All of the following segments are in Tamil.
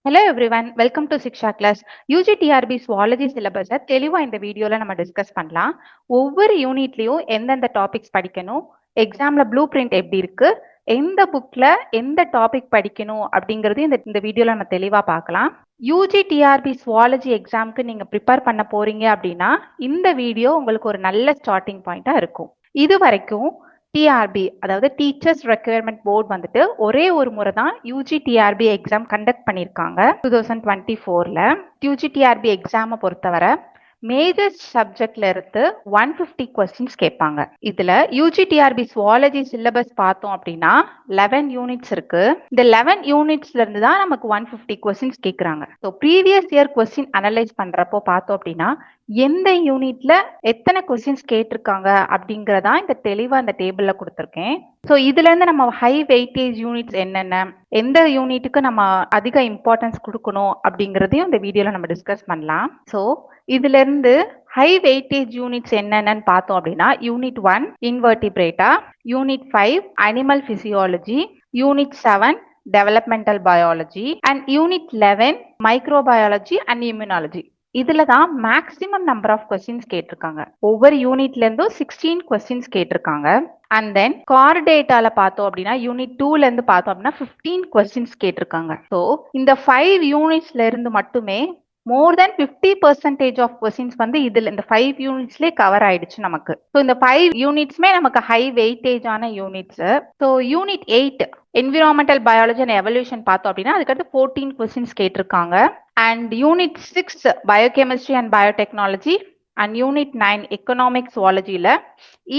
Hello everyone, welcome to Shiksha class. UGTRB Zoology syllabus தெளிவா இந்த வீடியோல நம்ம டிஸ்கஸ் பண்ணலாம். ஒவ்வொரு யூனிட்லயும் எந்தெந்த டாபிக்ஸ் படிக்கணும், எக்ஸாம்ல ப்ளூ பிரிண்ட் எப்படி இருக்கு, எந்த புக்ல எந்த டாபிக் படிக்கணும் அப்படிங்கிறது இந்த வீடியோல நம்ம தெளிவா பார்க்கலாம். UGTRB Zoology எக்ஸாம்க்கு நீங்க ப்ரிப்பேர் பண்ண போறீங்க அப்படின்னா இந்த வீடியோ உங்களுக்கு ஒரு நல்ல ஸ்டார்டிங் பாயிண்டா இருக்கும். இது வரைக்கும் டிஆர்பி அதாவது டீச்சர்ஸ் ரெக்யர்மெண்ட் போர்டு வந்துட்டு ஒரே ஒரு முறை தான் யூஜி டிஆர்பி எக்ஸாம் கண்டக்ட் பண்ணியிருக்காங்க 2024ல. யூஜி டிஆர்பி எக்ஸாமை பொறுத்தவரை மேஜர் சப்ஜெக்ட்ல இருந்து 150 கொஸ்டின்ஸ் கேட்பாங்க. இதுல யூஜிடிஆர்பி சுவாலஜி சிலபஸ் பார்த்தோம் அப்படின்னா 11 யூனிட்ஸ் இருக்கு. இந்த 11 யூனிட்ஸ்ல இருந்து தான் நமக்கு 150 கொஸ்டின்ஸ் கேட்கறாங்க. So previous year question analyse பண்றப்போ பார்த்தோம் அப்படின்னா எந்த யூனிட்ல எத்தனை கொஸ்டின்ஸ் கேட்டிருக்காங்க அப்படிங்கறதா இந்த தெளிவா இந்த டேபிள்ல கொடுத்துருக்கேன். ஸோ இதுல இருந்து நம்ம ஹை வெயிட்டேஜ் யூனிட்ஸ் என்னென்ன, எந்த யூனிட்டுக்கு நம்ம அதிக இம்பார்ட்டன்ஸ் கொடுக்கணும் அப்படிங்கறதையும் இந்த வீடியோல நம்ம டிஸ்கஸ் பண்ணலாம். ஸோ இதுல இருந்து ஹை வெயிட்டேஜ் யூனிட்ஸ் என்னென்னு பார்த்தோம் அப்படின்னா யூனிட் 1 இன்வெர்டிபிரேட்டா, unit 5 animal physiology, unit 7 developmental biology and unit 11 microbiology and immunology. இதுல தான் மேக்ஸிமம் நம்பர் ஆஃப் கொஸ்டின்ஸ் கேட்டிருக்காங்க. ஒவ்வொரு யூனிட்ல இருந்தும் 16 கொஸ்டின்ஸ் கேட்டிருக்காங்க. அண்ட் தென் கார் டேட்டால பார்த்தோம் அப்படின்னா யூனிட் 2ல இருந்து பார்த்தோம் அப்படின்னா 15 கொஸ்டின்ஸ் கேட்டிருக்காங்க. ஸோ இந்த 5 யூனிட்ஸ்ல இருந்து மட்டுமே மோர் தென் 50% ஆஃப் கொஸ்டின்ஸ் வந்து இதுல இந்த 5 யூனிட்ஸ்லேயே கவர் ஆயிடுச்சு நமக்கு. ஸோ இந்த 5 யூனிட்ஸ்மே நமக்கு ஹை வெயிட்டேஜ் ஆன units. So unit 8 environmental biology and evolution பார்த்தோம் அப்படின்னா அதுக்கடுத்து 14 கொஸ்டின்ஸ் கேட்டிருக்காங்க. And unit 6 biochemistry and biotechnology and unit 9 economic சுவாலஜில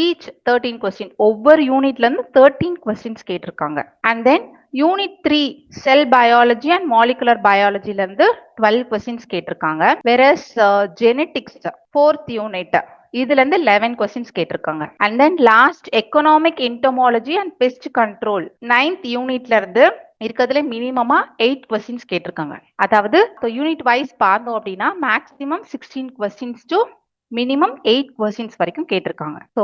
ஈச் 13 கொஸ்டின், ஒவ்வொரு யூனிட்ல இருந்து 13 கொஸ்டின்ஸ் கேட்டிருக்காங்க. And then unit 3 cell biology and molecular பயாலஜில இருந்து 12 கொஸ்டின்ஸ் கேட்டிருக்காங்க. வெரஸ் ஜெனெட்டிக்ஸ் 4th யூனிட் இதுல இருந்து 11 கொஸ்டின்ஸ் கேட்டிருக்காங்க. And then last economic entomology and pest control 9th யூனிட்ல இருந்து இருக்கிறதுல மினிமமா 8 கொஸ்டின்ஸ் கேட்டிருக்காங்க. அதாவது யூனிட் வைஸ் பார்த்தோம் அப்படின்னா maximum 16 questions to minimum 8 questions வரைக்கும் கேட்டிருக்காங்க. ஸோ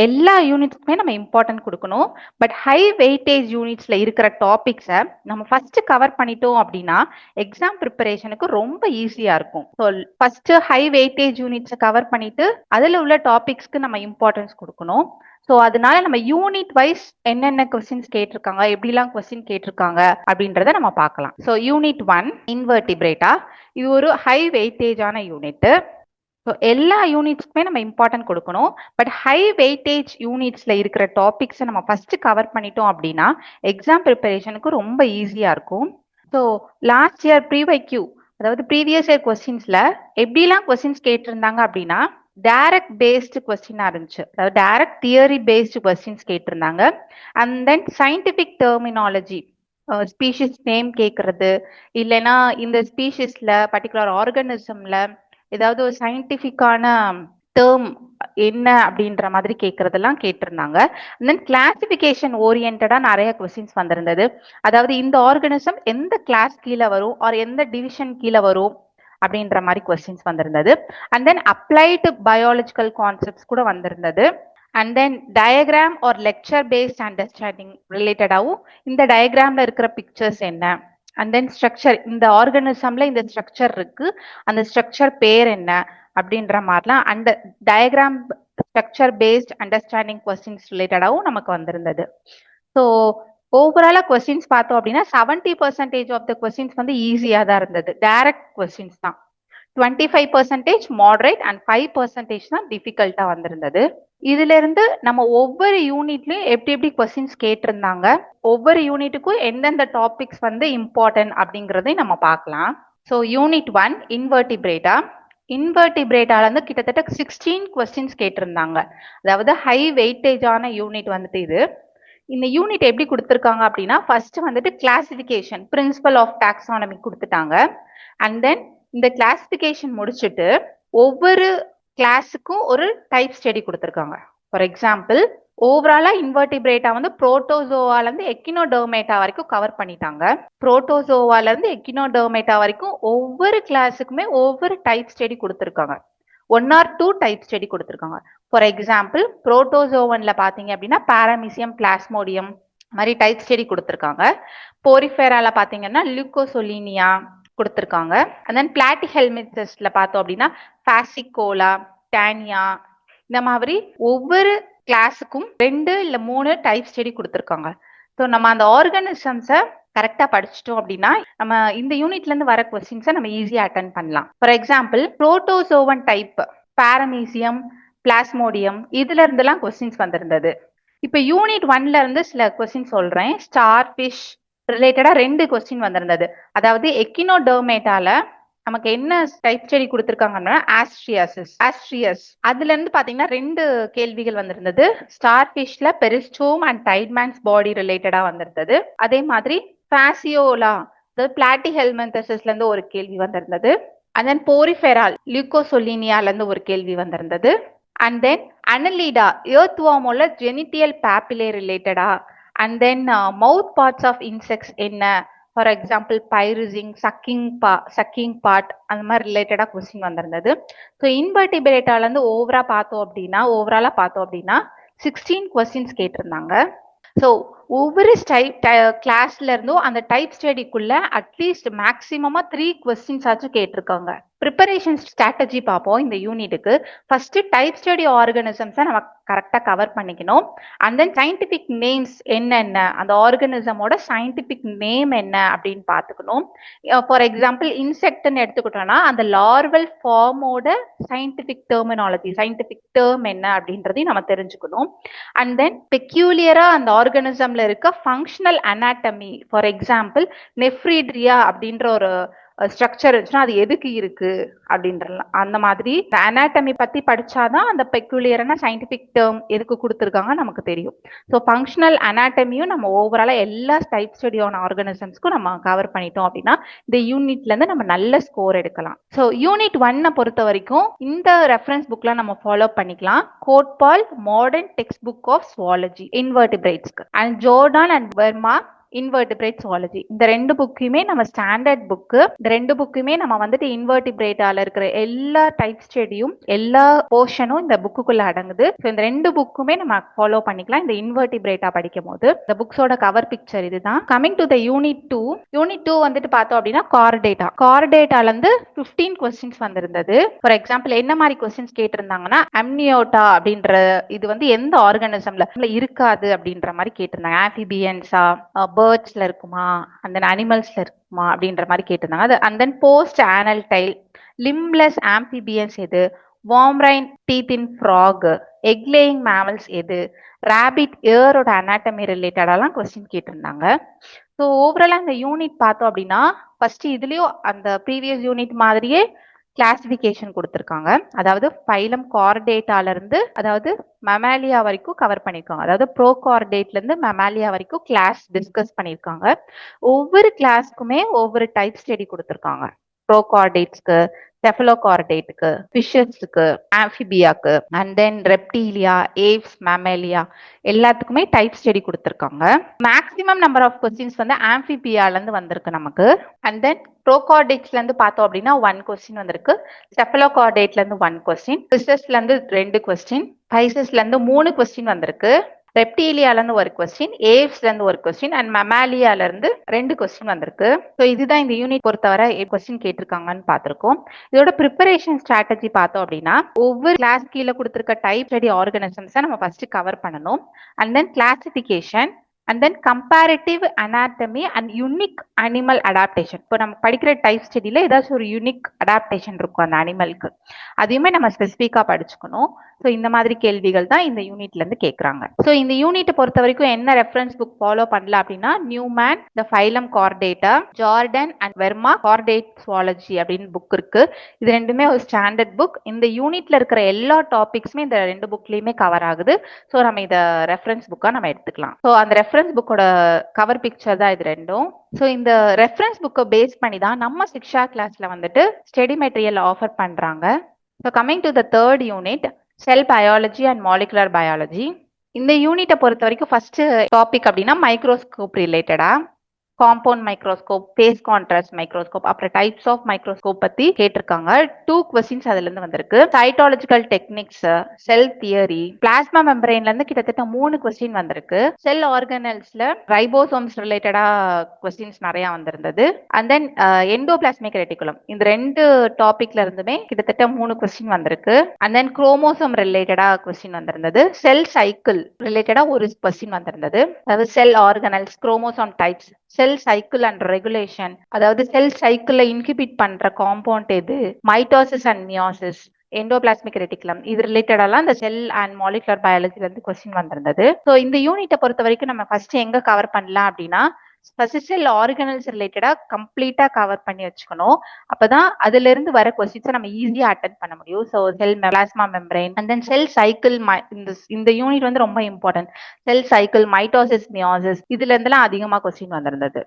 எல்லா யூனிட்ஸ்க்குமே நம்ம இம்பார்ட்டன்ட் கொடுக்கணும். பட் ஹை வெயிட்டேஜ் யூனிட்ஸ்ல இருக்கிற டாபிக்ஸை நம்ம ஃபர்ஸ்ட் கவர் பண்ணிட்டோம் அப்படின்னா எக்ஸாம் ப்ரிப்பரேஷனுக்கு ரொம்ப ஈஸியா இருக்கும். ஸோ ஃபர்ஸ்ட் ஹை வெயிட்டேஜ் யூனிட்ஸை கவர் பண்ணிட்டு அதுல உள்ள டாபிக்ஸ்க்கு நம்ம இம்பார்ட்டன்ஸ் கொடுக்கணும். ஸோ அதனால நம்ம யூனிட் வைஸ் என்னென்ன கொஸ்டின்ஸ் கேட்டிருக்காங்க, எப்படிலாம் கொஸ்டின் கேட்டிருக்காங்க அப்படின்றத நம்ம பார்க்கலாம். ஸோ யூனிட் 1 இன்வெர்டிபிரேட்டா, இது ஒரு ஹை வெயிட்டேஜான யூனிட். ஸோ எல்லா யூனிட்ஸ்க்குமே நம்ம இம்பார்ட்டன்ட் கொடுக்கணும். பட் ஹை வெயிட்டேஜ் யூனிட்ஸ்ல இருக்கிற டாபிக்ஸை நம்ம ஃபர்ஸ்ட் கவர் பண்ணிட்டோம் அப்படின்னா எக்ஸாம் ப்ரிப்பரேஷனுக்கு ரொம்ப ஈஸியா இருக்கும். ஸோ லாஸ்ட் இயர் ப்ரீவைக்யூ அதாவது ப்ரீவியஸ் இயர் கொஸ்டின்ஸ்ல எப்படிலாம் கொஸ்டின்ஸ் கேட்டிருந்தாங்க அப்படின்னா டைரக்ட் பேஸ்டு கொஸ்டினா இருந்துச்சு. அதாவது டைரக்ட் தியரி பேஸ்டு கொஸ்டின்ஸ் கேட்டிருந்தாங்க. And then scientific terminology, species name கேட்கறது, இல்லைன்னா இந்த ஸ்பீஷிஸ்ல பர்டிகுலர் ஆர்கனிசம்ல ஏதாவது ஒரு சயின்டிபிக்கான டேர்ம் என்ன அப்படின்ற மாதிரி கேட்கறதெல்லாம் கேட்டிருந்தாங்க. தென் கிளாசிபிகேஷன் ஓரியன்டா நிறைய கொஸ்டின்ஸ் வந்திருந்தது. அதாவது இந்த ஆர்கனிசம் எந்த கிளாஸ் கீழே வரும் ஆர் எந்த டிவிஷன் கீழே வரும் அப்படின்ற மாதிரி கொஸ்டின்ஸ் வந்திருந்தது. And then applied biological concepts கூட வந்திருந்தது. And then diagram or lecture based understanding ரிலேட்டடாகவும் இந்த டயக்ராம்ல இருக்கிற பிக்சர்ஸ் என்ன, அண்ட் தென் ஸ்ட்ரக்சர், இந்த ஆர்கனிசம்ல இந்த ஸ்ட்ரக்சர் இருக்கு, அந்த ஸ்ட்ரக்சர் பேர் என்ன அப்படின்ற மாதிரிலாம் அந்த diagram structure based understanding questions ரிலேட்டடாகவும் நமக்கு வந்திருந்தது. ஸோ ஓவராலா கொஸ்டின்ஸ் பார்த்தோம் அப்படின்னா 70% ஆஃப் த கொஸ்டின்ஸ் வந்து ஈஸியா தான் இருந்தது. டைரக்ட் கொஸ்டின்ஸ் தான். 25% மாடரேட் அண்ட் 5% தான் டிஃபிகல்ட்டா வந்திருந்தது. இதுல இருந்து நம்ம ஒவ்வொரு யூனிட்லயும் எப்படி எப்படி கொஸ்டின்ஸ் கேட்டிருந்தாங்க, ஒவ்வொரு யூனிட்டுக்கும் எந்தெந்த டாபிக்ஸ் வந்து இம்பார்ட்டன்ட் அப்படிங்கறதையும் நம்ம பார்க்கலாம். ஸோ யூனிட் 1 இன்வெர்டிபிரேட்டா, இன்வெர்டிபிரேட்டால இருந்து கிட்டத்தட்ட 16 கொஸ்டின்ஸ் கேட்டிருந்தாங்க. அதாவது ஹை வெயிட்டேஜான யூனிட் வந்துட்டு இது. இந்த யூனிட் எப்படி கொடுத்துருக்காங்க அப்படின்னா ஃபர்ஸ்ட் வந்துட்டு கிளாசிபிகேஷன் பிரின்சிபல் ஆஃப் டாக்ஸானமி கொடுத்துட்டாங்க. அண்ட் தென் இந்த கிளாசிபிகேஷன் முடிச்சுட்டு ஒவ்வொரு கிளாஸுக்கும் ஒரு டைப் ஸ்டடி கொடுத்துருக்காங்க. ஃபார் எக்ஸாம்பிள் ஓவராலா இன்வெர்டிபிரேட்டா வந்து புரோட்டோசோவால இருந்து எக்கினோடெர்மேட்டா வரைக்கும் கவர் பண்ணிட்டாங்க. புரோட்டோசோவால இருந்து எக்கினோடெர்மேட்டா வரைக்கும் ஒவ்வொரு கிளாஸுக்குமே ஒவ்வொரு டைப் ஸ்டடி கொடுத்துருக்காங்க. 1 or 2 டைப் ஸ்டடி கொடுத்துருக்காங்க. ஃபார் எக்ஸாம்பிள் புரோட்டோசோவன்ல பாத்தீங்க அப்படின்னா பாராமீசியம், பிளாஸ்மோடியம், மாதிரி டைப் ஸ்டடி கொடுத்துருக்காங்க. போரிஃபெரால பார்த்தீங்கன்னா லியூகோசொலினியா கொடுத்துருக்காங்க. அண்ட் தென் பிளாட்டிஹெல்மின்தஸ்ல பார்த்தோம் அப்படின்னா ஃபாசிகோலா, டேனியா, இந்த மாதிரி ஒவ்வொரு கிளாஸுக்கும் 2 இல்ல 3 டைப் ஸ்டடி கொடுத்துருக்காங்க. ஸோ நம்ம அந்த ஆர்கானிசம்ஸை கரெக்டாக படிச்சிட்டோம் அப்படின்னா நம்ம இந்த யூனிட்ல இருந்து வர கொஸ்டின்ஸை நம்ம ஈஸியா அட்டன் பண்ணலாம். For example protozoan type, பாரமீசியம், plasmodium, இதுல இருந்தெல்லாம் கொஸ்டின்ஸ் வந்திருந்தது. இப்ப யூனிட் 1ல இருந்து சில கொஸ்டின் சொல்றேன். ஸ்டார் ஃபிஷ் ரிலேட்டடா 2 கொஸ்டின் வந்திருந்தது. அதாவது எக்கினோடெர்மேட்டால நமக்கு என்ன டைப் ஸ்டடி கொடுத்திருக்காங்கன்னா ஆஸ்ட்ரியஸ். அதுல இருந்து பாத்தீங்கன்னா 2 கேள்விகள் வந்திருந்தது. ஸ்டார் ஃபிஷ்ல பெரிஸ்டோம் அண்ட் டைட்மேன்ஸ் பாடி ரிலேட்டடா வந்திருந்தது. அதே மாதிரி பாசியோலா, அதாவது பிளாட்டிஹெல்மின்தஸ்ல இருந்து ஒரு கேள்வி வந்திருந்தது. அண்ட் தென் போரிஃபெரால் லியூகோசொலினியால இருந்து ஒரு கேள்வி வந்திருந்தது. அண்ட் தென் அனலிடா, எர்த்வார்மோல ஜெனிட்டியல் பேப்பிலே ரிலேட்டடா. And then mouth parts of insects என்ன, for example piercing, sucking part, அந்த மாதிரி ரிலேட்டடா கொஸ்டின் வந்திருந்தது. ஸோ இன்வெர்டிபிரேட்டால இருந்து ஓவராலா பார்த்தோம் அப்படின்னா 16 கொஸ்டின்ஸ் கேட்டிருந்தாங்க. ஸோ ஒவ்வொரு கிளாஸ்ல இருந்தும் அந்த டைப் ஸ்டடிக்குள்ள அட்லீஸ்ட் மேக்சிமமா 3 கொஸ்டின்ஸ் ஆச்சும் கேட்டிருக்காங்க. ப்ரிப்பரேஷன் ஸ்ட்ராட்டஜி பார்ப்போம் இந்த யூனிட்டுக்கு. ஃபர்ஸ்ட் டைப் ஸ்டடி ஆர்கானிசம்ஸை நம்ம கரெக்டாக கவர் பண்ணிக்கணும். அண்ட் தென் சயின்டிபிக் நேம்ஸ் என்னென்ன, அந்த ஆர்கானிசமோட சயின்டிபிக் நேம் என்ன அப்படின்னு பார்த்துக்கணும். ஃபார் எக்ஸாம்பிள் இன்செக்ட்னு எடுத்துக்கிட்டோம்னா அந்த லார்வல் ஃபார்மோட சயின்டிபிக் டேர்ம் என்ன அப்படின்றதையும் நம்ம தெரிஞ்சுக்கணும். அண்ட் தென் பெக்யூலியரா அந்த ஆர்கானிசம்ல இருக்க ஃபங்க்ஷனல் அனாட்டமி, ஃபார் எக்ஸாம்பிள் நெஃப்ரிட்ரியா அப்படின்ற ஒரு ஸ்ட்ரக்சர் இருந்துச்சுன்னா அது எதுக்கு இருக்கு அப்படின்றலாம். அந்த மாதிரி அனாட்டமி பத்தி படிச்சாதான் அந்த பெக்குலியரான சயின்டிபிக் டேர்ம் எதுக்கு கொடுத்துருக்காங்க நமக்கு தெரியும். ஸோ ஃபங்க்ஷனல் அனாட்டமியும் நம்ம ஓவராலா எல்லா டைப் ஸ்டடி ஆன் ஆர்கானிசம்ஸ்க்கும் நம்ம கவர் பண்ணிட்டோம் அப்படின்னா இந்த யூனிட்ல இருந்து நம்ம நல்ல ஸ்கோர் எடுக்கலாம். ஸோ யூனிட் 1 பொறுத்த வரைக்கும் இந்த ரெஃபரன்ஸ் புக்ல நம்ம ஃபாலோ பண்ணிக்கலாம். Kotpal modern text book of zoology இன்வெர்டிபிரேட்ஸ்க்கு, and Jordan and Verma invertebrate zoology, இந்த 2 புக்குமே நம்ம ஸ்டாண்டர்ட் புக்கு. இந்த 2 புக்குமே நம்ம வந்துட்டு இன்வெர்டிபிரேட்டால இருக்கிற எல்லா டைப் ஸ்டடியும் எல்லா போர்ஷனும் இந்த புக்குக்குள்ள அடங்குது. ஸோ இந்த 2 புக்குமே நம்ம ஃபாலோ பண்ணிக்கலாம் இந்த இன்வெர்டிபிரேட்டா படிக்கும் போது. இந்த புக்ஸோட கவர் பிக்சர் இதுதான். கமிங் டு த யூனிட் 2 வந்துட்டு பார்த்தோம் அப்படின்னா கார்டேட்டால இருந்து 15 கொஸ்டின்ஸ் வந்திருந்தது. ஃபார் எக்ஸாம்பிள் என்ன மாதிரி கொஸ்டின்ஸ் கேட்டிருந்தாங்கன்னா அம்னியோட்டா அப்படின்ற இது வந்து எந்த ஆர்கானிசம்ல இருக்காது அப்படின்ற மாதிரி கேட்டிருந்தாங்க. ஆம்பிபியன்ஸா, பேர்ட்ஸ்ல இருக்குமா, அந்த அனிமல்ஸ்ல இருக்குமா அப்படின்ற மாதிரி கேட்டிருந்தாங்க. And then post anal tail, limbless amphibians எது, vomerine teeth in frog, egg laying mammals எது, ராபிட் ஏரோட அனாட்டமி ரிலேட்டடாலாம் கொஸ்டின் கேட்டிருந்தாங்க. ஸோ ஓவராலா இந்த யூனிட் பார்த்தோம் அப்படின்னா ஃபர்ஸ்ட் இதுலயும் அந்த ப்ரீவியஸ் யூனிட் மாதிரியே கிளாசிபிகேஷன் கொடுத்துருக்காங்க. அதாவது ஃபைலம் கார்டேட்டால இருந்து அதாவது மமாலியா வரைக்கும் கவர் பண்ணிருக்காங்க. அதாவது ப்ரோகார்டேட்ல இருந்து மமாலியா வரைக்கும் கிளாஸ் டிஸ்கஸ் பண்ணிருக்காங்க. ஒவ்வொரு கிளாஸ்க்குமே ஒவ்வொரு டைப் ஸ்டடி கொடுத்துருக்காங்க. ப்ரோகார்டேட்ஸ்க்கு, செஃபலோகார்டேட்டுக்கு, ஃபிஷஸ்க்கு, ஆம்பிபியாக்கு, அண்ட் தென் ரெப்டீலியா, ஏவ்ஸ், மமாலியா எல்லாத்துக்குமே டைப் ஸ்டடி கொடுத்துருக்காங்க. மேக்ஸிமம் நம்பர் ஆஃப் கொஸ்டின்ஸ் வந்து ஆம்பிபியால இருந்து வந்திருக்கு நமக்கு. அண்ட் தென் ப்ரோகார்டேட்ஸ்ல இருந்து பார்த்தோம் அப்படின்னா 1 கொஸ்டின் வந்திருக்கு. செஃபலோகார்டேட்ல இருந்து 1 கொஸ்டின், ஃபிஷஸ்ல இருந்து 2 கொஸ்டின், பைசஸ்ல இருந்து 3 கொஸ்டின் வந்திருக்கு. ரெப்டீலியால இருந்து 1 கொஸ்டின், ஏவ்ஸ்ல இருந்து 1 கொஸ்டின், அண்ட் மமாலியால இருந்து 2 கொஸ்டின் வந்திருக்கு. ஸோ இதுதான் இந்த யூனிட் பொறுத்தவரை கொஸ்டின் கேட்டிருக்காங்கன்னு பார்த்திருக்கோம். இதோட ப்ரிப்பரேஷன் ஸ்ட்ராட்டஜி பார்த்தோம் அப்படின்னா ஒவ்வொரு கிளாஸ் கீழே கொடுத்திருக்க டைப் ஸ்டடி ஆர்கானிசம்ஸை நம்ம ஃபர்ஸ்ட் கவர் பண்ணணும். And then classification, and then comparative anatomy and unique animal adaptation. இப்போ நம்ம படிக்கிற டைப் ஸ்டடியில ஏதாச்சும் ஒரு யூனிக் அடாப்டேஷன் இருக்கும் அந்த அனிமலுக்கு, அதையுமே நம்ம ஸ்பெசிஃபிக்கா படிச்சுக்கணும். ஸோ இந்த மாதிரி கேள்விகள் தான் இந்த யூனிட்ல இருந்து கேட்கறாங்க. ஸோ இந்த யூனிட்டை பொறுத்த வரைக்கும் என்ன ரெஃபரன்ஸ் புக் ஃபாலோ பண்ணலாம் அப்படின்னா Newman the phylum Chordata, Jordan and Verma chordate zoology அப்படின்னு புக் இருக்கு. இது ரெண்டுமே ஒரு ஸ்டாண்டர்ட் புக். இந்த யூனிட்ல இருக்கிற எல்லா டாபிக்ஸுமே இந்த 2 புக்லயுமே கவர் ஆகுது. ஸோ நம்ம இதை ரெஃபரன்ஸ் புக்கா நம்ம எடுத்துக்கலாம். ஸோ அந்த ரெஃபரன்ஸ் புக்கோட கவர் பிக்சர் தான் இது ரெண்டும். ஸோ இந்த ரெஃபரன்ஸ் புக்கை பேஸ் பண்ணி தான் நம்ம சிக்ஷா கிளாஸ்ல வந்துட்டு ஸ்டடி மெட்டீரியல் ஆஃபர் பண்றாங்க. So coming to the third unit, cell biology and molecular biology. இந்த யூனிட்டை பொறுத்த வரைக்கும் ஃபர்ஸ்ட் டாபிக் அப்படின்னா மைக்ரோஸ்கோப் ரிலேட்டடா. Compound microscope, phase contrast microscope, அப்புறம் டைப்ஸ் ஆஃப் மைக்ரோஸ்கோப் பத்தி கேட்டிருக்காங்க. 2 கொஸ்டின்ஸ் அதுல இருந்து வந்திருக்கு. Cytological techniques, cell theory, plasma மெம்பரேன்ல இருந்து கிட்டத்தட்ட 3 கொஸ்டின் வந்திருக்கு. செல் ஆர்கனல்ஸ்ல ரைபோசோம்ஸ் ரிலேட்டடா கொஸ்டின்ஸ் நிறைய வந்திருந்தது. அண்ட் தென் எண்டோபிளாஸ்மிக் ரெட்டிகுலம், இந்த 2 டாபிக்ல இருந்துமே கிட்டத்தட்ட 3 கொஸ்டின் வந்திருக்கு. அண்ட் தென் குரோமோசோம் ரிலேட்டடா கொஸ்டின் வந்திருந்தது. செல் சைக்கிள் ரிலேட்டடா ஒரு கொஸ்டின் வந்திருந்தது. அதாவது செல் organelles, chromosome types, cell cycle and regulation, அதாவது செல் சைக்கிள இன்ஹிபிட் பண்ற காம்பவுண்ட் எது, mitosis and meiosis, endoplasmic reticulum, இது ரிலேட்டடெல்லாம் இந்த செல் அண்ட் மாலிகுலர் பயாலஜில இருந்து கொஸ்டின் வந்திருந்தது. ஸோ இந்த யூனிட்டை பொறுத்த வரைக்கும் நம்ம ஃபர்ஸ்ட் எங்க கவர் பண்ணலாம் அப்படின்னா, ஃபர்ஸ்ட் செல் ஆர்கனல்ஸ் ரிலேட்டடா கம்ப்ளீட்டா கவர் பண்ணி வச்சுக்கணும். அப்பதான் அதுல இருந்து வர கொஸ்டின்ஸை நம்ம ஈஸியா அட்டென்ட் பண்ண முடியும். So sell plasma membrane and then cell cycle, இந்த யூனிட் வந்து ரொம்ப important. Cell cycle, mitosis, meiosis, இதுல இருந்தெல்லாம் அதிகமா கொஸ்டின் வந்திருந்தது.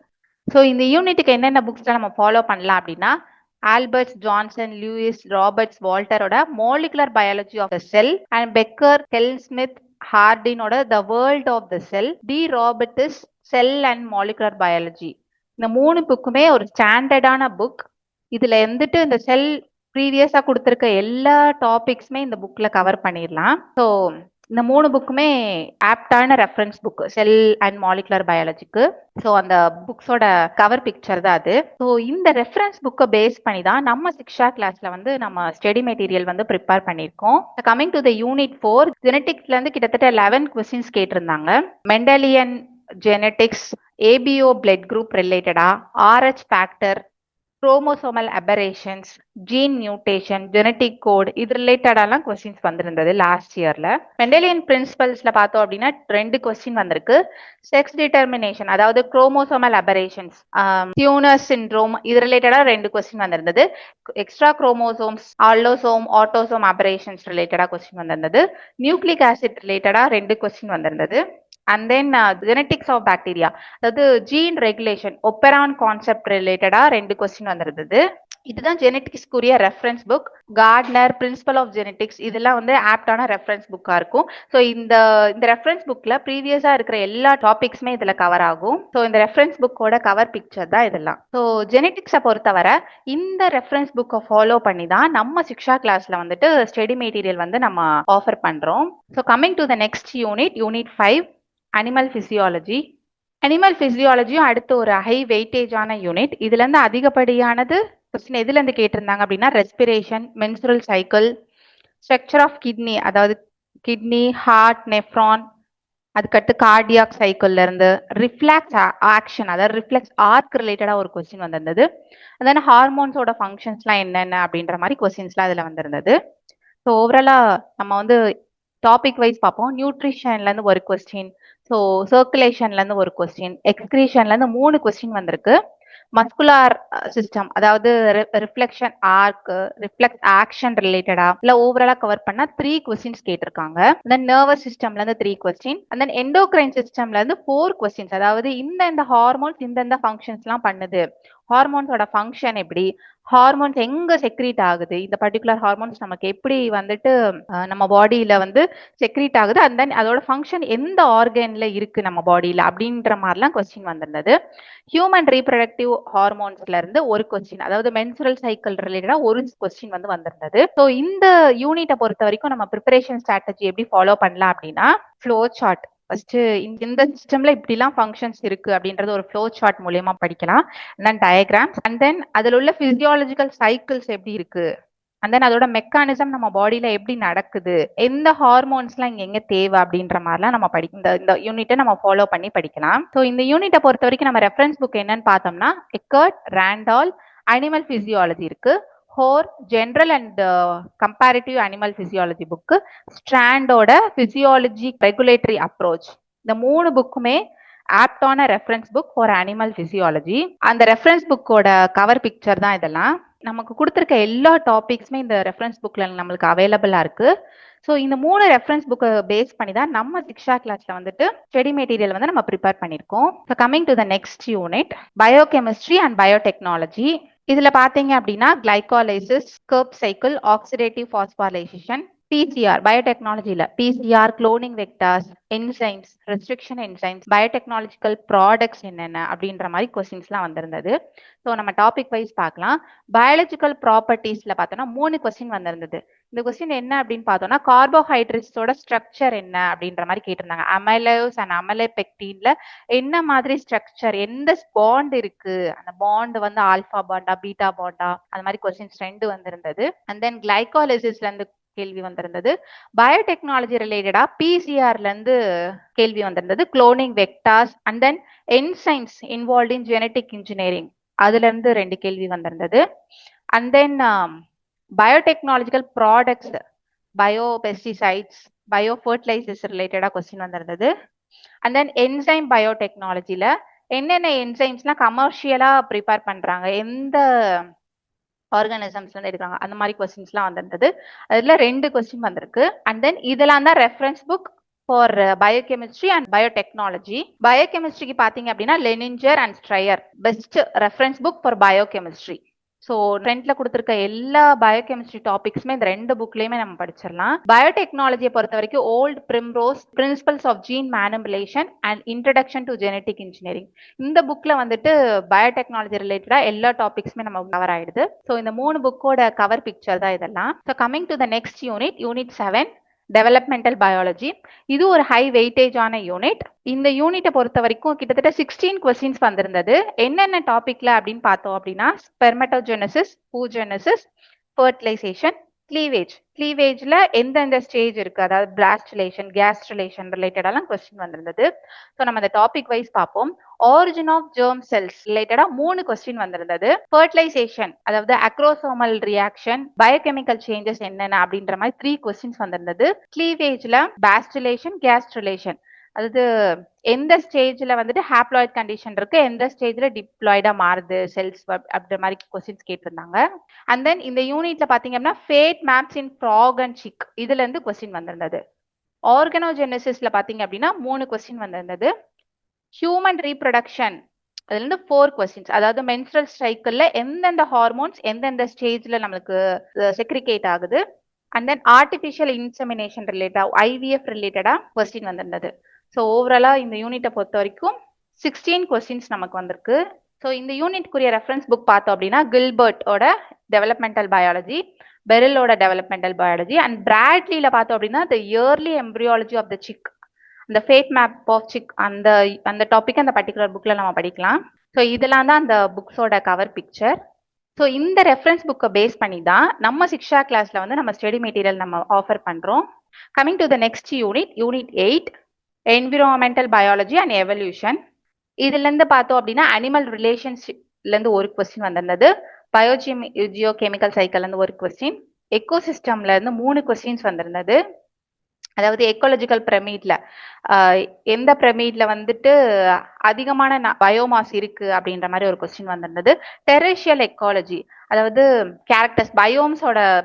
ஸோ இந்த யூனிட்டுக்கு என்னென்ன புக்ஸ்லாம் நம்ம ஃபாலோ பண்ணலாம் அப்படின்னா, ஆல்பர்ட்ஸ், ஜான்சன், லூயிஸ், ராபர்ட்ஸ், வால்டரோட molecular biology of the cell and Becker, Kleinsmith, ஹார்டினோட the world of the cell, De Roberts cell and molecular biology, இந்த 3 புக்குமே ஒரு ஸ்டாண்டர்டான புக். இதுல வந்துட்டு இந்த செல் ப்ரீவியஸா கொடுத்துருக்க எல்லா டாபிக்ஸுமே இந்த புக்ல கவர் பண்ணிடலாம். ஸோ இந்த 3 புக்குமே ஆப்டான reference book cell and molecular பயாலஜிக்கு. ஸோ அந்த புக்ஸோட கவர் பிக்சர் தான் அது. ஸோ இந்த ரெஃபரன்ஸ் புக்கை பேஸ் பண்ணி தான் நம்ம சிக்ஷா கிளாஸ்ல வந்து நம்ம ஸ்டடி மெட்டீரியல் வந்து ப்ரிப்பேர் பண்ணியிருக்கோம். கமிங் டு த யூனிட் 4, ஜெனட்டிக்ஸ்ல இருந்து கிட்டத்தட்ட 11 கொஸ்டின்ஸ் கேட்டிருந்தாங்க. Mendelian genetics, ABO blood group ரிலேட்டடா, Rh factor, chromosomal aberrations, gene mutation, genetic code, இது ரிலேட்டடாலாம் கொஸ்டின்ஸ் வந்திருந்தது லாஸ்ட் இயர்ல. மெண்டலியன் பிரின்சிபல்ஸ்ல பார்த்தோம் அப்படின்னா 2 கொஸ்டின் வந்திருக்கு. செக்ஸ் டிட்டர்மினேஷன், அதாவது குரோமோசோமல் அபரேஷன்ஸ், டியூனர் சிண்ட்ரோம், இது ரிலேட்டடா 2 கொஸ்டின் வந்திருந்தது. Extra chromosomes, allosome, autosome aberrations ரிலேட்டடா கொஸ்டின் வந்திருந்தது. நியூக்ளிக் ஆசிட் ரிலேட்டடா 2 கொஸ்டின் வந்திருந்தது. And then genetics of bacteria, அதாவது ஜீன் ரெகுலேஷன், ஒப்பெரான் கான்செப்ட் ரிலேட்டடா 2 கொஸ்டின் வந்திருந்தது. இதுதான் ஜெனட்டிக்ஸ்க்குரிய reference book. Gardner, principle of genetics, இதெல்லாம் வந்து ஆப்டான ரெஃபரன்ஸ் புக்கா இருக்கும். ஸோ இந்த ரெஃபரன்ஸ் புக்ல ப்ரீவியஸா இருக்கிற எல்லா டாபிக்ஸுமே இதுல கவர் ஆகும். ஸோ இந்த ரெஃபரன்ஸ் புக்கோட கவர் பிக்சர் தான் இதெல்லாம். ஸோ ஜெனட்டிக்ஸை பொறுத்தவரை இந்த ரெஃபரன்ஸ் புக்கை ஃபாலோ பண்ணி தான் நம்ம சிக்ஷா கிளாஸ்ல வந்துட்டு ஸ்டடி மெட்டீரியல் வந்து நம்ம ஆஃபர் பண்றோம். So coming to the next unit, unit 5, animal physiology. Animal பிசியாலஜியும் அடுத்து ஒரு ஹை வெயிட்டேஜான யூனிட். இதுல இருந்து அதிகப்படியானது கொஸ்டின் எதுல இருந்து கேட்டிருந்தாங்க அப்படின்னா, respiration, menstrual cycle, structure of kidney, அதாவது கிட்னி, ஹார்ட், நெஃப்ரான், அதுக்கடுத்து கார்டியாக் சைக்கிள்ல இருந்து ரிஃப்ளெக்ஸ் ஆக்ஷன், அதாவது ரிஃப்ளெக்ஸ் ஆர்க் ரிலேட்டடா ஒரு கொஸ்டின் வந்திருந்தது. அதான ஹார்மோன்ஸோட ஃபங்க்ஷன்ஸ்லாம் என்னென்ன அப்படின்ற மாதிரி கொஸ்டின்ஸ்லாம் இதுல வந்திருந்தது. ஸோ ஓவராலா நம்ம வந்து டாபிக் வைஸ் பார்ப்போம். நியூட்ரிஷன்ல இருந்து ஒரு கொஸ்டின், ஸோ சர்க்குலேஷன்ல இருந்து ஒரு கொஸ்டின், எக்ஸ்கிரீஷன்ல இருந்து 3 கொஸ்டின் வந்திருக்கு. மஸ்குலார் சிஸ்டம், அதாவது ரிஃப்ளெக்ஷன் ஆர்க், ரிஃப்ளெக்ஸ் ஆக்ஷன் ரிலேட்டடா இல்ல ஓவராலா கவர் பண்ணா 3 கொஸ்டின்ஸ் கேட்டிருக்காங்க. தென் நர்வஸ் சிஸ்டம்ல இருந்து 3 கொஸ்டின், அண்ட் தென் எண்டோக்ரைன் சிஸ்டம்ல இருந்து 4 கொஸ்டின்ஸ், அதாவது இந்த ஹார்மோன்ஸ் இந்த ஃபங்க்ஷன்ஸ் எல்லாம் பண்ணுது, ஹார்மோன்ஸோட ஃபங்க்ஷன் எப்படி, ஹார்மோன்ஸ் எங்க செக்ரீட் ஆகுது, இந்த பர்டிகுலர் ஹார்மோன்ஸ் நமக்கு எப்படி வந்துட்டு நம்ம பாடியில வந்து செக்ரீட் ஆகுது, அண்ட் தென் அதோட ஃபங்க்ஷன் எந்த ஆர்கன்ல இருக்கு நம்ம பாடியில அப்படின்ற மாதிரிலாம் கொஸ்டின் வந்திருந்தது. ஹியூமன் ரீப்ரடக்டிவ் ஹார்மோன்ஸ்ல இருந்து ஒரு கொஸ்டின், அதாவது மென்சுரல் சைக்கிள் ரிலேட்டடா ஒரு கொஸ்டின் வந்து வந்திருந்தது. ஸோ இந்த யூனிட்டை பொறுத்த வரைக்கும் நம்ம ப்ரிப்பரேஷன் ஸ்ட்ராட்டஜி எப்படி ஃபாலோ பண்ணலாம் அப்படின்னா, ஃப்ளோ சார்ட், ஃபர்ஸ்ட் இந்த சிஸ்டம்ல இப்படிலாம் ஃபங்க்ஷன்ஸ் இருக்கு அப்படின்றது ஒரு ஃப்ளோ சார்ட் மூலியமா படிக்கலாம். தென் டயக்ராம்ஸ், அண்ட் தென் அதில் உள்ள பிசியாலஜிக்கல் சைக்கிள்ஸ் எப்படி இருக்கு, அண்ட் தென் அதோட மெக்கானிசம் நம்ம பாடியில எப்படி நடக்குது, எந்த ஹார்மோன்ஸ்லாம் இங்க எங்க தேவை அப்படின்ற மாதிரிலாம் நம்ம இந்த யூனிட்டை நம்ம ஃபாலோ பண்ணி படிக்கலாம். ஸோ இந்த யூனிட்டை பொறுத்த வரைக்கும் நம்ம ரெஃபரன்ஸ் புக் என்னன்னு பார்த்தோம்னா, எக்கர்ட், ராண்டால், அனிமல் பிசியாலஜி இருக்கு. Hoar, general and comparative animal physiology book, ஸ்ட்ராண்டோட பிசியாலஜி ரெகுலேட்டரி அப்ரோச், இந்த 3 புக்குமே ஆப்டான reference book for animal physiology. அந்த ரெஃபரன்ஸ் புக்கோட கவர் பிக்சர் தான் இதெல்லாம். நமக்கு கொடுத்துருக்க எல்லா டாபிக்ஸுமே இந்த ரெஃபரன்ஸ் புக்ல நம்மளுக்கு அவைலபிளா இருக்கு. ஸோ இந்த 3 ரெஃபரன்ஸ் புக்கை பேஸ் பண்ணி தான் நம்ம சிக்ஷா கிளாஸ்ல வந்துட்டு ஸ்டடி மெட்டீரியல் வந்து நம்ம ப்ரிப்பேர் பண்ணியிருக்கோம். So coming to the next unit, biochemistry and biotechnology. இதுல பாத்தீங்க அப்படின்னா glycolysis, Krebs cycle, oxidative phosphorylation, PCR பயோடெக்னாலஜில PCR, cloning vectors, enzymes, restriction enzymes, biotechnological products என்னென்ன அப்படின்ற மாதிரி கொஸ்டின்ஸ்லாம் வந்திருந்தது. ஸோ நம்ம டாபிக் வைஸ் பார்க்கலாம். பயாலஜிக்கல் ப்ராப்பர்ட்டிஸ்ல பார்த்தோம்னா 3 கொஸ்டின் வந்திருந்தது. இந்த கொஸ்டின் என்ன அப்படின்னு பார்த்தோம்னா கார்போஹைட்ரேட்ஸோட ஸ்ட்ரக்சர் என்ன அப்படின்ற மாதிரி கேட்டிருந்தாங்க. அமைலோஸ் அண்ட் அமைலோபெக்டின்ல என்ன மாதிரி ஸ்ட்ரக்சர், எந்த பாண்ட் இருக்கு, அந்த பாண்ட் வந்து ஆல்பா பாண்டா பீட்டா பாண்டா, அந்த மாதிரி கொஸ்டின்ஸ் 2 வந்திருந்தது. அண்ட் தென் கிளைகாலிசிஸ்ல இருந்து கேள்வி வந்திருந்தது. பயோடெக்னாலஜி ரிலேட்டடா பிசிஆர்ல இருந்து கேள்வி வந்திருந்தது. Cloning vectors and then enzymes involve in genetic engineering, அதுல இருந்து 2 கேள்வி வந்திருந்தது. And then biotechnological products, bio pesticides, bio fertilisers ரிலேட்டடா கொஸ்டின் வந்திருந்தது. அண்ட் தென் என்சைம் பயோடெக்னாலஜில என்னென்ன என்சைம்ஸ்லாம் கமர்ஷியலா ப்ரிப்பேர் பண்றாங்க, எந்த ஆர்கானிசம்ஸ்ல இருந்து எடுக்கிறாங்க, அந்த மாதிரி கொஸ்டின்ஸ்லாம் வந்திருந்தது. அதுல 2 கொஸ்டின் வந்திருக்கு. அண்ட் தென் இதெல்லாம் தான் reference book for biochemistry and biotechnology. பயோகெமிஸ்ட்ரிக்கு பாத்தீங்க அப்படின்னா Lehninger and Stryer best reference book for biochemistry. So ஃப்ரண்ட்ல கொடுத்துருக்க எல்லா பயோகெமிஸ்ட்ரி டாபிக்ஸுமே இந்த 2 புக்லயுமே நம்ம படிச்சிடலாம். பயோடெக்னாலஜியை பொறுத்த வரைக்கும் old primrose, principles of gene manipulation and introduction to genetic engineering, இந்த புக்ல வந்துட்டு பயோடெக்னாலஜி ரிலேட்டடா எல்லா டாபிக்ஸுமே நம்ம கவர் ஆயிடுது. ஸோ இந்த 3 புக்கோட கவர் பிக்சர் தான் இதெல்லாம். So coming to the next unit, unit 7 developmental biology. இது ஒரு ஹை வெயிட்டேஜான யூனிட். இந்த யூனிட்டை பொறுத்த வரைக்கும் கிட்டத்தட்ட 16 கொஸ்டின்ஸ் வந்திருந்தது. என்னென்ன டாபிக்ல அப்படின்னு பார்த்தோம் அப்படின்னா ஸ்பெர்மட்டோஜெனசிஸ், பூஜெனசிஸ், ஃபர்டிலைசேஷன், கிளீவேஜ். கிளீவேஜ்ல எந்தெந்த ஸ்டேஜ் இருக்கு, அதாவது பிளாஸ்டுலேஷன், கேஸ்ட்ருலேஷன் ரிலேட்டடாலாம் கொஸ்டின் வந்திருந்தது. ஸோ நம்ம இந்த டாபிக் வைஸ் பார்ப்போம். ஆரிஜின் ஆஃப் ஜெர்ம் செல்ஸ் ரிலேட்டடா 3 கொஸ்டின் வந்திருந்தது. ஃபர்டிலைசேஷன், அதாவது அக்ரோசோமல் ரியாக்ஷன், பயோகெமிக்கல் சேஞ்சஸ் என்னென்ன அப்படின்ற மாதிரி 3 கொஸ்டின்ஸ் வந்திருந்தது. கிளீவேஜ்ல பாஸ்டுலேஷன், கேஸ்ட்ருலேஷன், அதாவது எந்த ஸ்டேஜ்ல வந்துட்டு ஹாப்ளாய்ட் கண்டிஷன் இருக்கு, எந்த ஸ்டேஜ்ல டிப்ளாய்டா மாறுது செல்ஸ் அப்படின்ற மாதிரி கொஸ்டின்ஸ் கேட்டிருந்தாங்க. அண்ட் தென் இந்த யூனிட்ல பாத்தீங்க அப்படின்னா fate maps in frog and chick, இதுல இருந்து கொஸ்டின் வந்திருந்தது. ஆர்கனோஜெனசிஸ்ல பாத்தீங்க அப்படின்னா 3 கொஸ்டின் வந்திருந்தது. ஹியூமன் ரீப்ரொடக்ஷன், அதுல இருந்து 4 கொஸ்டின்ஸ், அதாவது மென்ஸ்ட்ரல் சைக்கிள்ல எந்தெந்த ஹார்மோன்ஸ் எந்தெந்த ஸ்டேஜ்ல நம்மளுக்கு செக்ரிகேட் ஆகுது. அண்ட் தென் ஆர்டிஃபிஷியல் இன்செமினேஷன் ரிலேட்டடா, ஐவிஎஃப் ரிலேட்டடா கொஸ்டின் வந்திருந்தது. ஸோ ஓவராலா இந்த யூனிட்டை பொறுத்த வரைக்கும் 16 கொஸ்டின்ஸ் நமக்கு வந்திருக்கு. ஸோ இந்த யூனிட்குரிய ரெஃபரன்ஸ் புக் பார்த்தோம் அப்படின்னா கில்பர்ட்டோட டெவலப்மெண்டல் பயாலஜி, பெரிலோட டெவலப்மெண்டல் பயாலஜி, அண்ட் பிராட்லியில பார்த்தோம் அப்படின்னா the early embryology of the chick, அந்த ஃபேட் மேப் ஆஃப் சிக், அந்த டாபிக் அந்த பர்டிகுலர் புக்ல நம்ம படிக்கலாம். ஸோ இதெல்லாம் தான் அந்த புக்ஸோட கவர் பிக்சர். ஸோ இந்த ரெஃபரன்ஸ் புக்கை பேஸ் பண்ணி தான் நம்ம சிக்ஷா கிளாஸ்ல வந்து நம்ம ஸ்டடி மெட்டீரியல் நம்ம ஆஃபர் பண்றோம். Coming to the next unit, unit 8 environmental biology and evolution. இதுல இருந்து பார்த்தோம் அப்படின்னா அனிமல் ரிலேஷன்ஷிப்ல இருந்து ஒரு கொஸ்டின் வந்திருந்தது. ஜியோ கெமிக்கல் சைக்கிள்ல இருந்து ஒரு கொஸ்டின், எக்கோசிஸ்டம்ல இருந்து 3 கொஸ்டின்ஸ் வந்திருந்தது. அதாவது எக்கோலஜிக்கல் பிரமிட்ல எந்த பிரமிட்ல வந்துட்டு அதிகமான பயோமாஸ் இருக்கு அப்படின்ற மாதிரி ஒரு கொஸ்டின் வந்திருந்தது. டெரேஷியல் எக்காலஜி, அதாவது கேரக்டர்ஸ்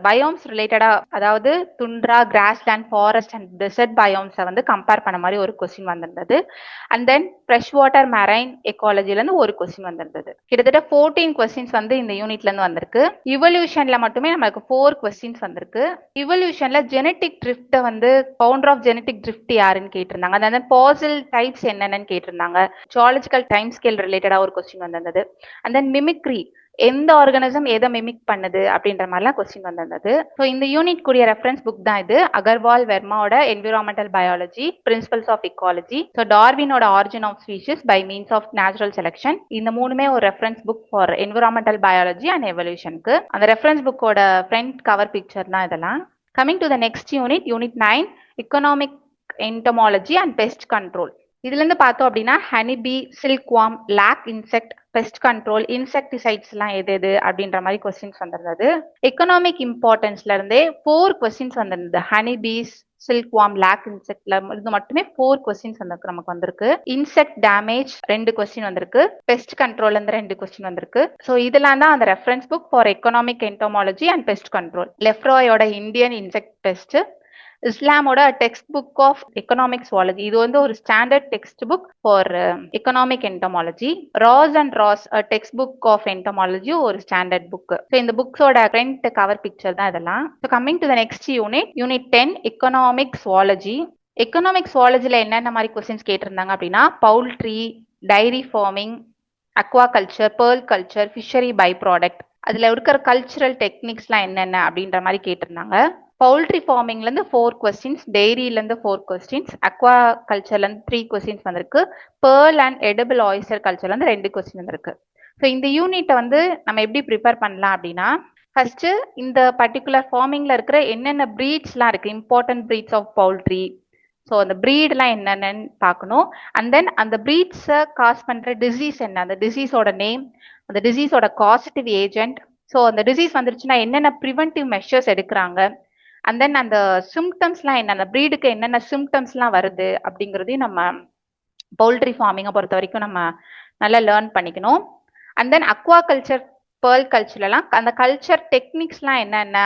பயோம்ஸ் ரிலேட்டடா, அதாவது tundra, grassland, forest and desert பயோம்ஸை வந்து கம்பேர் பண்ண மாதிரி ஒரு கொஸ்டின் வந்திருந்தது. And then fresh water marine எக்காலஜில இருந்து ஒரு கொஸ்டின் வந்திருந்தது. கிட்டத்தட்ட 14 கொஸ்டின்ஸ் வந்து இந்த யூனிட்ல இருந்து வந்திருக்கு. இவல்யூஷன்ல மட்டுமே நமக்கு 4 கொஸ்டின்ஸ் வந்திருக்கு. இவல்யூஷன்ல ஜெனட்டிக் ட்ரிஃப்ட் வந்து ஃபவுண்டர் ஆஃப் ஜெனட்டிக் ட்ரிஃப்ட் யாருன்னு கேட்டிருந்தாங்க. அதாவது பாசில் டைப்ஸ் என்னென்னு கேட்டிருந்தாங்க. ஜுவாலஜிக்கல் டைம் ஸ்கேல் ரிலேட்டடா ஒரு கொஸ்டின் வந்திருந்தது. அண்ட் தென் மிமிக்ரி, எந்த ஆர்கானிசம் எதை மிமிக் பண்ணுது அப்படின்ற மாதிரிலாம் கொஸ்டின் வந்திருந்தது. ஸோ இந்த யூனிட் கூடிய ரெஃபரன்ஸ் புக் தான் இது. அகர்வால் வெர்மாவோட environmental biology, principles of ecology, so டார்வினோட origin of species by means of natural selection, இந்த 3மே ஒரு reference book for environmental biology and எவல்யூஷனுக்கு. அந்த ரெஃபரன்ஸ் புக்கோட ஃப்ரண்ட் கவர் பிக்சர் தான் இதெல்லாம். Coming to the next unit, unit 9 economic entomology and pest control. இதுல இருந்து பார்த்தோம் அப்படின்னா honeybee, silkworm, lac insect, pest control, insecticides எல்லாம் எது அப்படின்ற மாதிரி கொஸ்டின்ஸ் வந்திருந்தது. எக்கனாமிக் இம்பார்ட்டன்ஸ்ல இருந்தே 4 கொஸ்டின்ஸ் வந்திருந்தது. ஹனிபீஸ், சில்க்வார்ம், லாக் இன்செக்ட்ல இது மட்டுமே 4 கொஸ்டின்ஸ் நமக்கு வந்திருக்கு. இன்செக்ட் டேமேஜ் 2 கொஸ்டின் வந்திருக்கு. பெஸ்ட் கண்ட்ரோல் இருந்து 2 கொஸ்டின் வந்திருக்கு. ஸோ இதெல்லாம் தான் அந்த reference book for economic entomology and pest control. லெஃப்ராயோட இந்தியன் இன்செக்ட் பெஸ்ட், இஸ்லாமோட text book of economic zoology, இது வந்து ஒரு standard text book for economic entomology. Ross and Ross text book of entomology ஒரு ஸ்டாண்டர்ட் புக். ஸோ இந்த புக்ஸோட ஃப்ரண்ட் கவர் பிக்சர் தான் இதெல்லாம். So coming to the next unit, unit 10 economic zoology. Economic சுவாலஜில என்னென்ன மாதிரி கொஸ்டின்ஸ் கேட்டிருந்தாங்க அப்படின்னா, poultry, dairy farming, aquaculture, pearl culture, fishery by product, அதுல இருக்கிற கல்ச்சுரல் டெக்னிக்ஸ்லாம் என்னென்ன அப்படின்ற மாதிரி கேட்டிருந்தாங்க. பவுல்ட்ரி ஃபார்மிங்ல இருந்து 4 கொஸ்டின்ஸ், டெய்ரியில இருந்து 4 கொஸ்டின்ஸ், அக்வா கல்ச்சர்ல இருந்து 3 கொஸ்டின்ஸ் வந்திருக்கு, பேர்ல் அண்ட் எடிபிள் ஆயிஸ்டர் கல்ச்சர்ல இருந்து 2 கொஸ்டின் வந்திருக்கு. ஸோ இந்த யூனிட்டை வந்து நம்ம எப்படி ப்ரிப்பேர் பண்ணலாம் அப்படின்னா, ஃபர்ஸ்ட் இந்த பர்டிகுலர் ஃபார்மிங்ல இருக்கிற என்னென்ன ப்ரீட்ஸ்லாம் இருக்கு, important breeds of poultry, so அந்த ப்ரீட்லாம் என்னென்னு பார்க்கணும். அண்ட் தென் அந்த ப்ரீட்ஸை காஸ் பண்ணுற டிசீஸ் என்ன, அந்த டிசீஸோட நேம், அந்த டிசீஸோட காசிட்டிவ் ஏஜென்ட், ஸோ அந்த டிசீஸ் வந்துருச்சுன்னா என்னென்ன ப்ரிவென்டிவ் மெஷர்ஸ் எடுக்கிறாங்க, அண்ட் தென் அந்த சிம்டம்ஸ்லாம் என்ன, அந்த ப்ரீடுக்கு என்னென்ன சிம்டம்ஸ்லாம் வருது அப்படிங்கிறதையும் நம்ம பவுல்ட்ரி ஃபார்மிங்கை பொறுத்த வரைக்கும் நம்ம நல்லா லேர்ன் பண்ணிக்கணும். And then aqua culture, pearl கல்ச்சர்லாம் அந்த கல்ச்சர் டெக்னிக்ஸ்லாம் என்னென்ன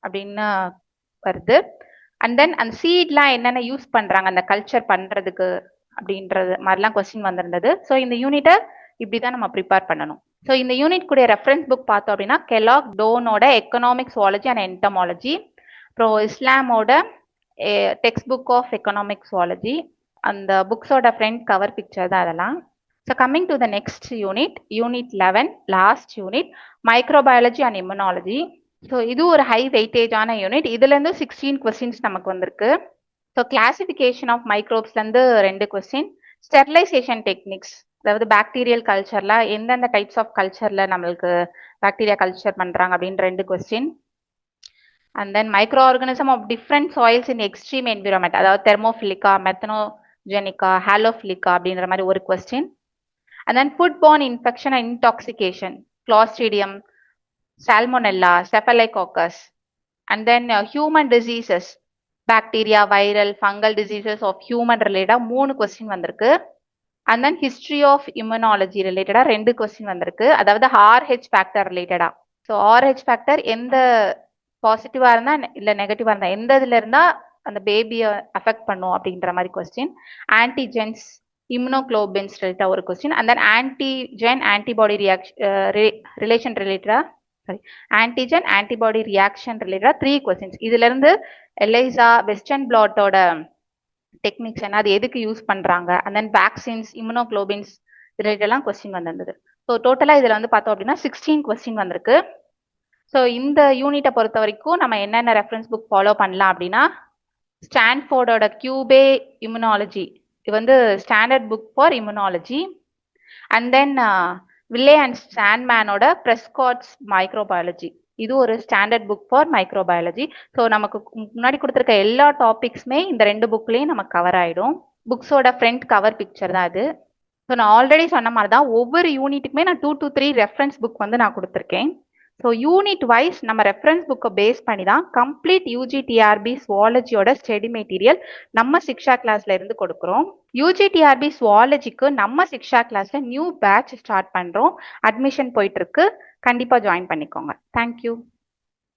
அப்படின்னு வருது. அண்ட் தென் அந்த சீட்லாம் என்னென்ன யூஸ் பண்ணுறாங்க அந்த கல்ச்சர் பண்ணுறதுக்கு அப்படின்றது மாதிரிலாம் கொஸ்டின் வந்திருந்தது. ஸோ இந்த யூனிட்டை இப்படி தான் நம்ம ப்ரிப்பேர் பண்ணணும். ஸோ இந்த யூனிட் கூடிய ரெஃபரன்ஸ் புக் பார்த்தோம் அப்படின்னா, கெலாக் டோனோட எக்கனாமிக் சுவாலஜி அண்ட் என்டமாலஜி, அப்புறம் இஸ்லாமோட text book of economic zoology, அந்த புக்ஸோட ஃப்ரண்ட் கவர் பிக்சர் தான் அதெல்லாம். So coming to the next unit, unit 11, last unit, microbiology and immunology. So இது ஒரு ஹை வெயிட்டேஜான யூனிட். இதுலேருந்து 16 கொஸ்டின்ஸ் நமக்கு வந்திருக்கு. ஸோ கிளாசிஃபிகேஷன் ஆஃப் மைக்ரோப்ஸ்லேருந்து 2 கொஸ்டின், ஸ்டெரிலைசேஷன் டெக்னிக்ஸ், அதாவது பாக்டீரியல் கல்ச்சர்ல எந்தெந்த டைப்ஸ் ஆஃப் கல்ச்சர்ல நம்மளுக்கு பாக்டீரியா கல்ச்சர் பண்றாங்க அப்படின்னு 2 question. And then micro organism of different soils in extreme environment, அதாவது தெர்மோஃபிலிக்கா, மெத்தனோஜெனிக்கா, ஹாலோஃபிலிக்கா அப்படின்ற மாதிரி ஒரு question. And then food borne infection and intoxication, Clostridium, Salmonella, Staphylococcus. And then human diseases, bacteria, viral, fungal diseases of human ரிலேட்டடா 3 கொஸ்டின் வந்திருக்கு. And then history of immunology ரிலேட்டடா 2 கொஸ்டின் வந்திருக்கு, அதாவது RH ஃபேக்டர் ரிலேட்டடா. ஸோ RH ஃபேக்டர் எந்த பாசிட்டிவா இருந்தா இல்ல நெகட்டிவா இருந்தா எந்த இதுல இருந்தா அந்த பேபியை அஃபெக்ட் பண்ணும் அப்படின்ற மாதிரி கொஸ்டின். ஆன்டிஜென்ஸ், இம்யூனோகுளோபின்ஸ் ரிலேட்டடா ஒரு question. And then antigen antibody relation ரிலேட்டடா, சாரி, ஆன்டிஜென் ஆன்டிபாடி ரியாக்ஷன் ரிலேட்டடா 3 கொஸ்டின்ஸ். இதுல இருந்து எலைசா, வெஸ்டர்ன் பிளாட்டோட டெக்னிக்ஸ் என்ன, அது எதுக்கு யூஸ் பண்றாங்க, அண்ட் தென் வேக்சின்ஸ், இம்யூனோகுளோபின்ஸ் ரிலேட்டட்லாம் கொஸ்டின் வந்திருந்தது. ஸோ டோட்டலா இதுல வந்து பார்த்தோம் அப்படின்னா 16 கொஸ்டின் வந்திருக்கு. ஸோ இந்த யூனிட்டை பொறுத்த வரைக்கும் நம்ம என்னென்ன ரெஃபரன்ஸ் புக் ஃபாலோ பண்ணலாம் அப்படின்னா, ஸ்டான்ஃபோர்டோட கியூபே இம்யூனாலஜி, இது வந்து standard book for immunology. And then Willey and சாண்ட்மேனோட பிரெஸ்காட்ஸ் மைக்ரோபயாலஜி, இது ஒரு standard book for microbiology. So நமக்கு முன்னாடி கொடுத்துருக்க எல்லா டாபிக்ஸுமே இந்த 2 புக்லேயும் நமக்கு கவர் ஆகிடும். புக்ஸோட ஃப்ரண்ட் கவர் பிக்சர் தான் இது. ஸோ நான் ஆல்ரெடி சொன்ன மாதிரி தான் ஒவ்வொரு யூனிட்டுக்குமே நான் 2 to 3 ரெஃபரன்ஸ் புக் வந்து நான் கொடுத்துருக்கேன். ஸோ யூனிட் வைஸ் நம்ம ரெஃபரன்ஸ் புக்கை பேஸ் பண்ணி தான் கம்ப்ளீட் UGTRB சுவாலஜியோட ஸ்டடி மெட்டீரியல் நம்ம சிக்ஷா கிளாஸ்ல இருந்து கொடுக்குறோம். UGTRB சுவாலஜிக்கு நம்ம சிக்ஷா கிளாஸ்ல நியூ பேட்ச் ஸ்டார்ட் பண்றோம். அட்மிஷன் போயிட்டு இருக்கு, கண்டிப்பா ஜாயின் பண்ணிக்கோங்க. தேங்க்யூ.